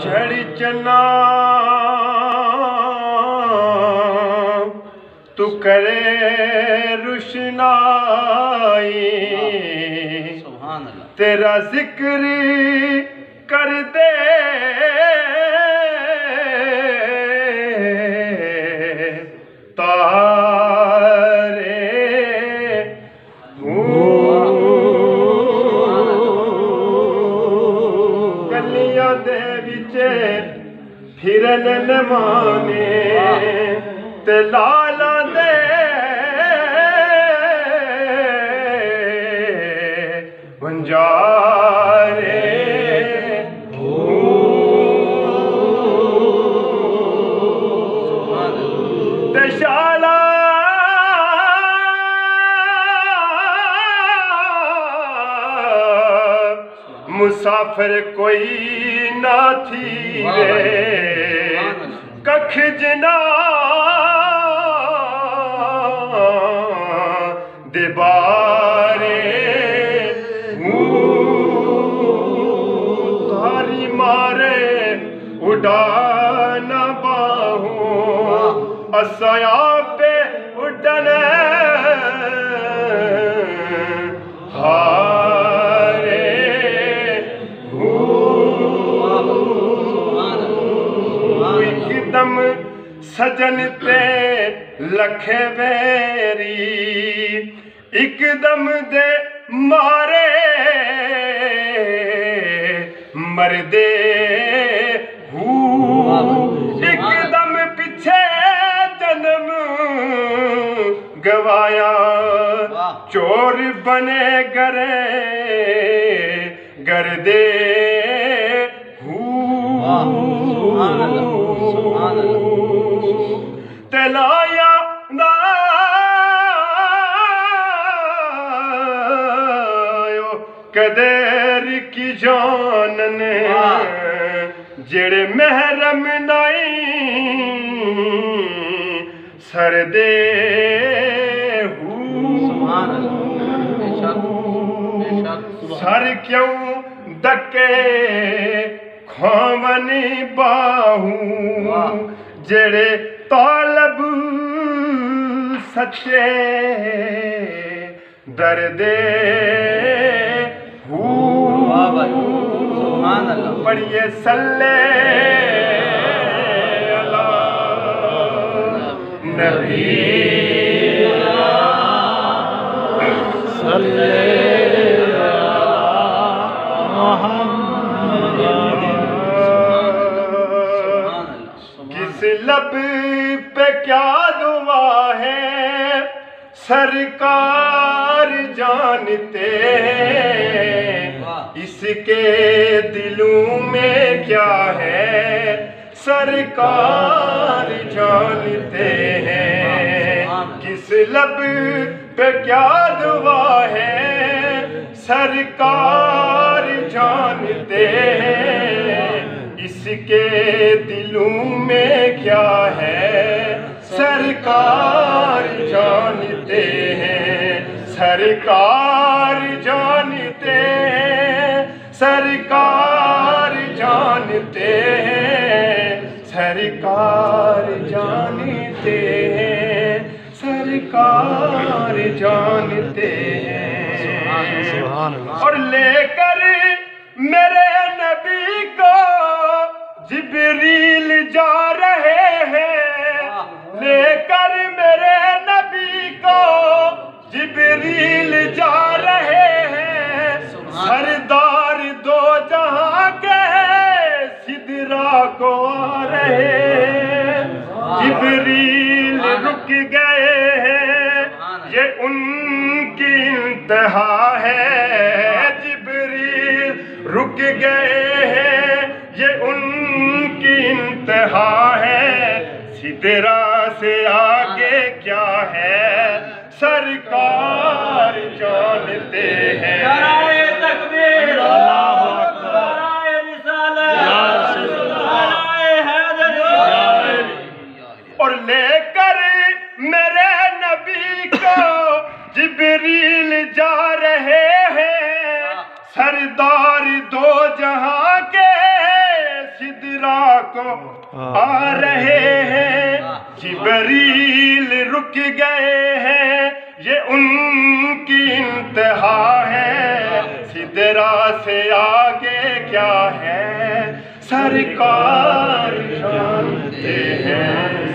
چڑھ چنا تو کرے روشنائی تیرا ذکر کر دے تارے گلیاں دے وچے پھرن نمانے تے لالا دے ونجارے تے شالا مسافر کوئی نہ تھی رے ککھ جنا دیبارے تاری مارے اڈانا باہوں اسیاں پہ اڈنے دم سجن تے لکھے ویری ایک دم دے مارے مردے ایک دم پچھے جنم گوایا چور بنے گرے گردے تلایا نایو قدر کی جانن جڑے محرم نائی سردے سر کیوں دکے کھومنی باہوں جڑے طالب سچے دردے پڑھئے صلی اللہ نبی صلی کس لب پہ کیا دعا ہے سرکار جانتے اس کے دلوں میں کیا ہے سرکار جانتے ہیں کس لب پہ کیا دعا ہے سرکار جانتے ہیں اس کے دلوں میں کیا ہے سرکار جانتے ہیں سرکار جانتے ہیں سرکار جانتے ہیں سرکار جانتے ہیں سرکار جانتے ہیں اور لے کر میرے نبی کو جبریل جا رہے ہیں لے کر میرے نبی کو جبریل جا رہے ہیں سردار دو جہاں کے سدرا کو آ رہے ہیں جبریل رک گئے ہیں یہ ان کی انتہا ہے جبریل رک گئے ہیں یہ ان کی انتہا ہے سدرا سے آگے کیا ہے سرکار جانتے ہیں نعرہ تکبیر اللہ اکبر نعرہ رسالت نعرہ حیدر اور لے کر میرے نبی کو جبریل جا رہے ہیں سردار دو جہاں کے سدرا کو آ رہے ہیں، جبریل رک گئے ہیں، یہ ان کی انتہا ہے، سدرا سے آگے کیا ہے سرکار جانتے ہیں۔